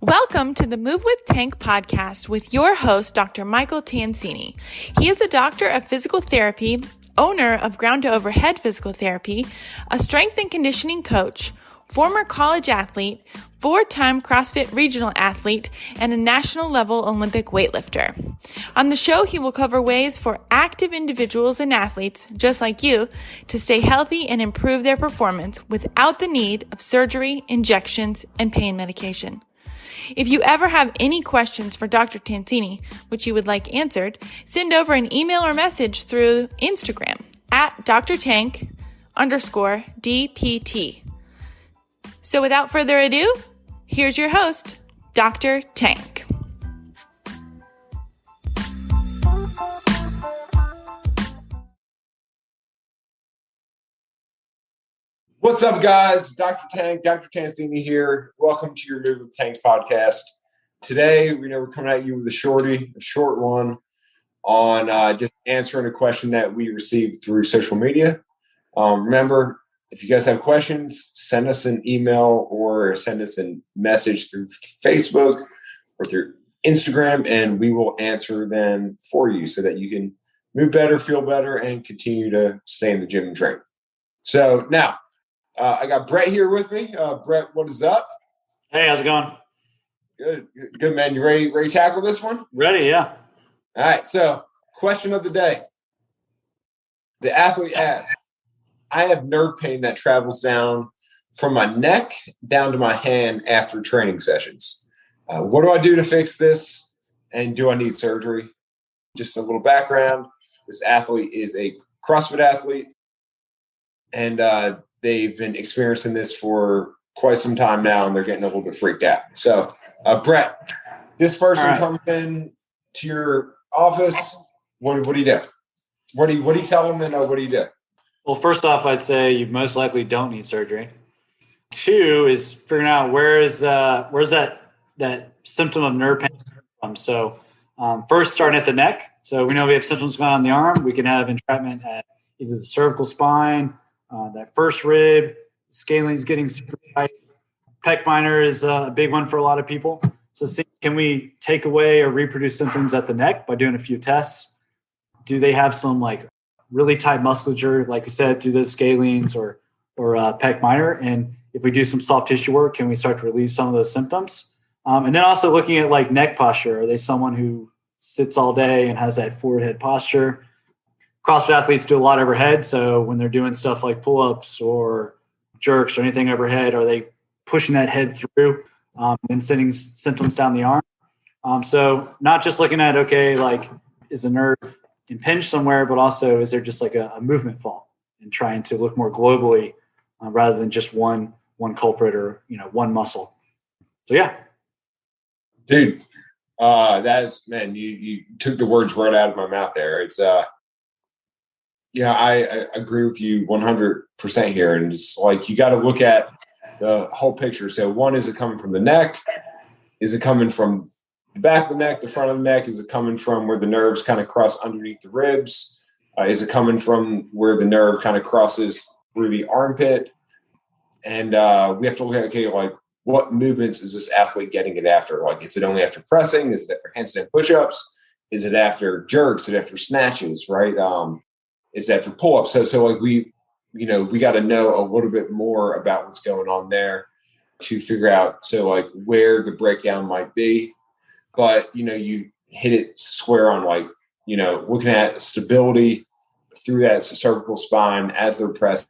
Welcome to the Move with Tank podcast with your host, Dr. Michael Tansini. He is a doctor of physical therapy, owner of Ground to Overhead Physical Therapy, a strength and conditioning coach, former college athlete, 4-time CrossFit regional athlete, and a national level Olympic weightlifter. On the show, he will cover ways for active individuals and athletes, just like you, to stay healthy and improve their performance without the need of surgery, injections, and pain medication. If you ever have any questions for Dr. Tansini, which you would like answered, send over an email or message through Instagram at drtank_DPT. So without further ado, here's your host, Dr. Tank. What's up, guys? Dr. Tank, Dr. Tansini here. Welcome to your Move with Tanks podcast. Today, we're coming at you with a short one on just answering a question that we received through social media. Remember, if you guys have questions, send us an email or send us a message through Facebook or through Instagram, and we will answer them for you so that you can move better, feel better, and continue to stay in the gym and train. So now, I got Brett here with me. Brett, what is up? Hey, how's it going? Good, man. You ready to tackle this one? Ready, yeah. All right, so question of the day. The athlete asks, I have nerve pain that travels down from my neck down to my hand after training sessions. What do I do to fix this? And do I need surgery? Just a little background. This athlete is a CrossFit athlete, and they've been experiencing this for quite some time now, and they're getting a little bit freaked out. So, Brett, this person comes in to your office. What do you do? What do you tell them, and what do you do? Well, first off, I'd say you most likely don't need surgery. 2 is figuring out where's that symptom of nerve pain from. So, first, starting at the neck. So we know we have symptoms going on in the arm. We can have entrapment at either the cervical spine, that first rib, scaling's getting super tight. Pec minor is a big one for a lot of people. So can we take away or reproduce symptoms at the neck by doing a few tests? Do they have some really tight musculature, like we said, through those scalenes or pec minor? And if we do some soft tissue work, can we start to relieve some of those symptoms? And then also looking at neck posture. Are they someone who sits all day and has that forward head posture? CrossFit athletes do a lot overhead. So when they're doing stuff like pull-ups or jerks or anything overhead, are they pushing that head through and sending symptoms down the arm? So not just looking at, is the nerve impinged somewhere, but also is there just a movement fault, and trying to look more globally rather than just one culprit or, one muscle. So, yeah. Dude, that is, man, you took the words right out of my mouth there. It's, I agree with you 100% here. And it's you got to look at the whole picture. So one, is it coming from the neck? Is it coming from the back of the neck, the front of the neck? Is it coming from where the nerves kind of cross underneath the ribs? Is it coming from where the nerve kind of crosses through the armpit? And we have to look at, what movements is this athlete getting it after? Is it only after pressing? Is it after handstand push-ups? Is it after jerks? Is it after snatches, right? Is that for pull-ups? So we got to know a little bit more about what's going on there to figure out, where the breakdown might be. But, you hit it square on, looking at stability through that cervical spine as they're pressed.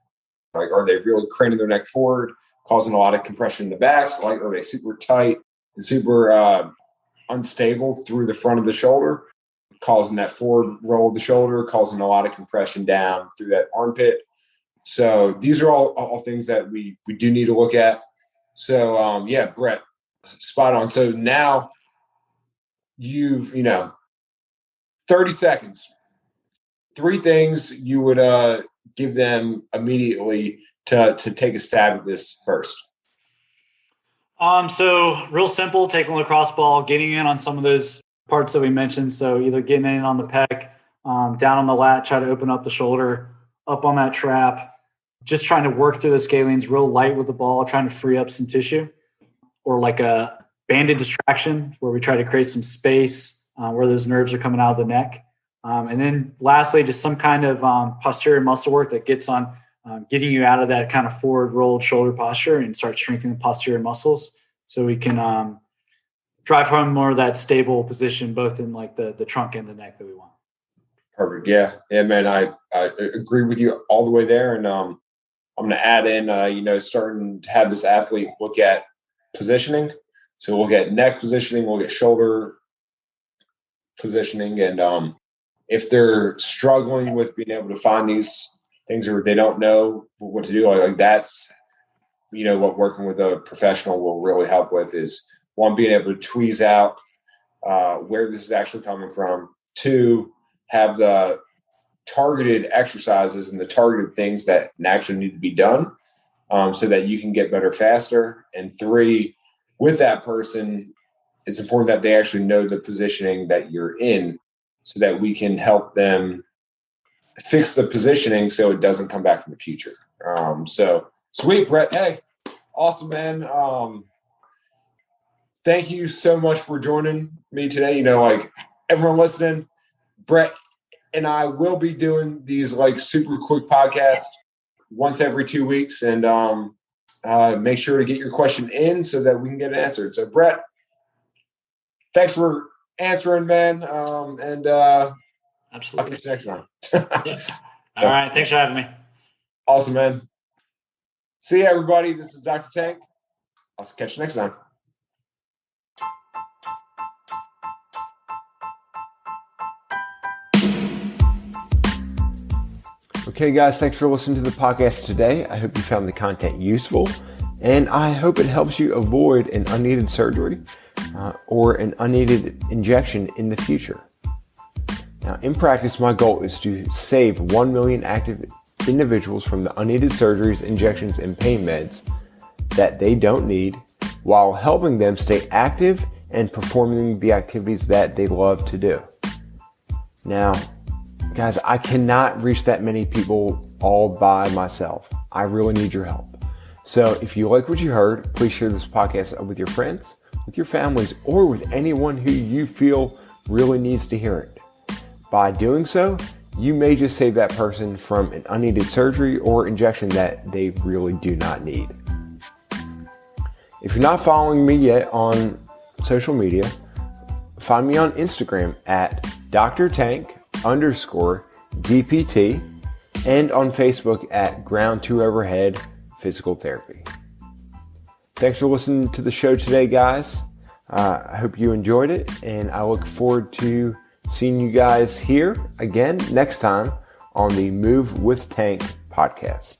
Are they really craning their neck forward, causing a lot of compression in the back? Are they super tight and super unstable through the front of the shoulder, causing that forward roll of the shoulder, causing a lot of compression down through that armpit? So these are all things that we do need to look at. So, Brett, spot on. So now you've, 30 seconds, 3 things you would give them immediately to take a stab at this first. So real simple, taking a lacrosse ball, getting in on some of those parts that we mentioned. So either getting in on the pec, down on the lat, try to open up the shoulder, up on that trap, just trying to work through the scalenes real light with the ball, trying to free up some tissue, or like a banded distraction, where we try to create some space where those nerves are coming out of the neck. And then lastly, just some kind of posterior muscle work that gets on getting you out of that kind of forward rolled shoulder posture and start strengthening the posterior muscles, so we can drive home more of that stable position, both in like the trunk and the neck that we want. Perfect. Yeah, man, I agree with you all the way there. And I'm going to add in, starting to have this athlete look at positioning. So we'll get neck positioning, we'll get shoulder positioning. And if they're struggling with being able to find these things, or they don't know what to do, like that's, what working with a professional will really help with is, one, being able to tweeze out where this is actually coming from. Two, have the targeted exercises and the targeted things that actually need to be done so that you can get better faster. And three, with that person, it's important that they actually know the positioning that you're in so that we can help them fix the positioning so it doesn't come back in the future. So sweet, Brett. Hey, awesome, man. Thank you so much for joining me today. Like everyone listening, Brett and I will be doing these like super quick podcasts once every 2 weeks, and make sure to get your question in so that we can get it answered. So Brett, thanks for answering, man. And Absolutely. I'll catch you next time. Yeah. All right. Thanks for having me. Awesome, man. See you, everybody. This is Dr. Tank. I'll catch you next time. Okay, guys, thanks for listening to the podcast today. I hope you found the content useful, and I hope it helps you avoid an unneeded surgery or an unneeded injection in the future. Now, in practice, my goal is to save 1 million active individuals from the unneeded surgeries, injections, and pain meds that they don't need, while helping them stay active and performing the activities that they love to do. Now, guys, I cannot reach that many people all by myself. I really need your help. So if you like what you heard, please share this podcast with your friends, with your families, or with anyone who you feel really needs to hear it. By doing so, you may just save that person from an unneeded surgery or injection that they really do not need. If you're not following me yet on social media, find me on Instagram at drtank_DPT and on Facebook at Ground to Overhead Physical Therapy. Thanks for listening to the show today, guys. I hope you enjoyed it, and I look forward to seeing you guys here again next time on the Move with Tank podcast.